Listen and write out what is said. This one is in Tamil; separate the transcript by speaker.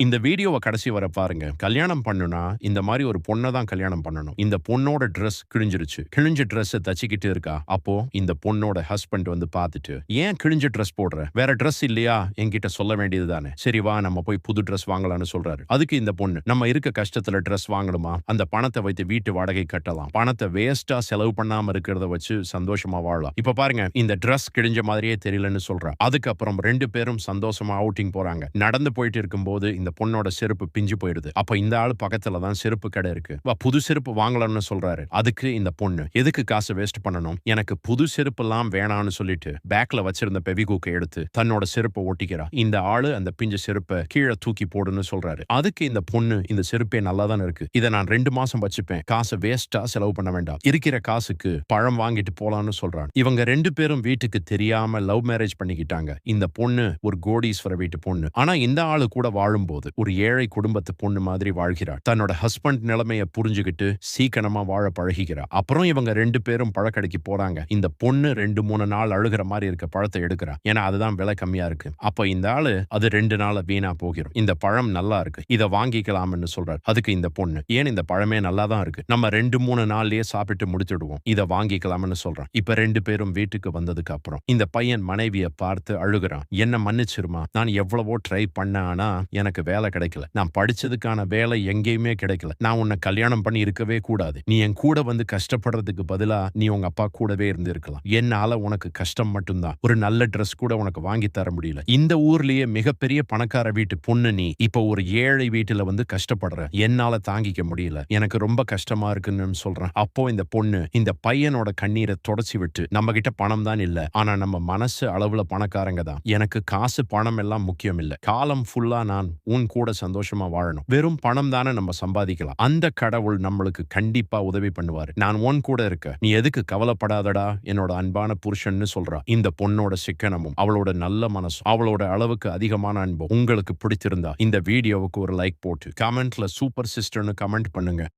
Speaker 1: இந்த வீடியோவ கடைசி வர பாருங்க. கல்யாணம் பண்ணுனா, இந்த மாரி ஒரு பொண்ண தான் கல்யாணம் பண்ணணும். இந்த பொண்ணோட ட்ரெஸ் கிழிஞ்சிருச்சு. கிழிஞ்ச ட்ரெஸ்ஸ தச்சுக்கிட்டு இருக்கா. அப்போ இந்த பொண்ணோட ஹஸ்பண்ட் வந்து பார்த்துட்டு, "ஏன் கிழிஞ்ச ட்ரெஸ் போடுற? வேற ட்ரெஸ் இல்லையா? என்கிட்ட சொல்ல வேண்டியது தானே. சரி வா நம்ம போய் புது ட்ரெஸ் வாங்கலாம்னு" சொல்றாரு. அதுக்கு இந்த பொண்ணு, "நம்ம இருக்க கஷ்டத்துல ட்ரெஸ் வாங்கணுமா? அந்த பணத்த வைத்து வீட்டு வாடகை கட்டலாம். பணத்த வேஸ்ட்டா செலவு பண்ணாம இருக்கிறத வச்சு சந்தோஷமா வாழலாம்." இப்ப பாருங்க, இந்த ட்ரெஸ் கிழிஞ்ச மாதிரியே தெரியலன்னு சொல்றா. அதுக்கப்புறம் 2 பேரும் சந்தோஷமா அவுட்டிங் போறாங்க. நடந்து போயிட்டு இருக்கும்போது இந்த பொண்ணோட செருப்பு பிஞ்சு போயிடுது. அப்ப இந்த ஆள் பக்கத்துல தான் செருப்பு கடை இருக்கு. வா புது செருப்பு வாங்கலாம்னு சொல்றாரு. அதுக்கு இந்த பொண்ணு, "எதுக்கு காசு வேஸ்ட் பண்ணணும்? எனக்கு புது செருப்பெல்லாம் வேணாம்னு" சொல்லிட்டு பேக்ல வச்சிருந்த பெவிகுக்க எடுத்து தன்னோட செருப்ப ஒட்டிக்கிறா. இந்த ஆளு அந்த பிஞ்ச செருப்ப கீழ தூக்கி போடுன்னு சொல்றாரு. அதுக்கு இந்த பொண்ணு, "இந்த செருப்பே நல்லா தானே இருக்கு. இத நான் 2 மாசம் வச்சுப்பேன். காசு வேஸ்ட்டா செலவு பண்ண வேண்டாம். இருக்கிற காசுக்கு பழம் வாங்கிட்டு போலாம்னு" சொல்றான். இவங்க 2 பேரும் வீட்டுக்கு தெரியாம லவ் மேரேஜ் பண்ணிக்கிட்டாங்க. இந்த பொண்ணு ஒரு கோடீஸ்வர வீட்டு பொண்ணு. ஆனா இந்த ஆளு கூட வாழும்போது ஒரு ஏழை குடும்பத்து பொண்ணு மாதிரி வாழ்கிறாள். தன்னோட ஹஸ்பண்ட் நிலைமைய புரிஞ்சுகிட்டு சீக்கிரமா வாழ பழகிக்கிறா. அப்புறம் இவங்க 2 பேரும் பழக்கடைக்கு போறாங்க. இந்த பொண்ணு 2, 3 நாள் அழுகிற மாதிரி இருக்க பழத்தை எடுக்கிறா. ஏன்னா அதுதான் விலை கம்மியா இருக்கு. அப்ப இந்த ஆளு, "அது 2 நாள்ல வீணா போகிரும். இந்த பழம் நல்லா இருக்கு. இத வாங்கிக்கலாம்னு" சொல்றாரு. அதுக்கு இந்த பொண்ணு, "ஏன் இந்த பழமே நல்லா தான் இருக்கு. நம்ம 2, 3 நாள்லயே சாப்பிட்டு முடிச்சிடுவோம். இத வாங்கிக்கலாம்னு" சொல்றான். இப்ப 2 பேரும் வீட்டுக்கு வந்ததுக்கு அப்புறம் இந்த பையன் மனைவிய பார்த்து அழுகுறான். "என்ன மன்னிச்சிருமா. நான் எவ்வளவோ ட்ரை பண்ணேன். ஆனா எனக்கு வேலை கிடைக்கல. நான் படிச்சதுக்கான வேலை எங்கேயுமே கிடைக்கல. நான் உன்னை கல்யாணம் பண்ணி இருக்கவே கூடாது. நீ என் கூட வந்து கஷ்டப்படுறதுக்கு பதிலா நீ உங்க அப்பா கூடவே இருந்திருக்கலாம். என்னால உனக்கு கஷ்டம் மட்டும்தான். ஒரு நல்ல ட்ரெஸ் கூட உனக்கு வாங்கி தர முடியல. இந்த ஊர்லயே மிகப்பெரிய பணக்கார வீட்டு பொண்ணு நீ. இப்ப ஒரு ஏழை வீட்டுல வந்து கஷ்டப்படுற. என்னால தாங்கிக்க முடியல. எனக்கு ரொம்ப கஷ்டமா இருக்குன்னு" சொல்றேன். அப்போ இந்த பொண்ணு இந்த பையனோட கண்ணீரை தொடச்சி விட்டு, "நம்ம கிட்ட பணம் தான் இல்ல. ஆனா நம்ம மனசு அளவுல பணக்காரங்க தான். எனக்கு காசு பணம் எல்லாம் முக்கியம் இல்ல. காலம் ஃபுல்லா நான் உன் கூட சந்தோஷமா வாழணும். வெறும் பணம் தானே நம்ம சம்பாதிக்கலாம். அந்த கடவுள் நம்மளுக்கு கண்டிப்பா உதவி பண்ணுவாரு. நான் உன் கூட இருக்க. நீ எதுக்கு கவலைப்படாதடா என்னோட அன்பான புருஷன்னு" சொல்றா. இந்த பொண்ணோட சிக்கனமும் அவளோட நல்ல மனசும் அவளோட அளவுக்கு அதிகமான அன்பும் உங்களுக்கு பிடித்திருந்தா இந்த வீடியோவுக்கு ஒரு லைக் போட்டு கமெண்ட்ல சூப்பர் சிஸ்டர்னு கமெண்ட் பண்ணுங்க.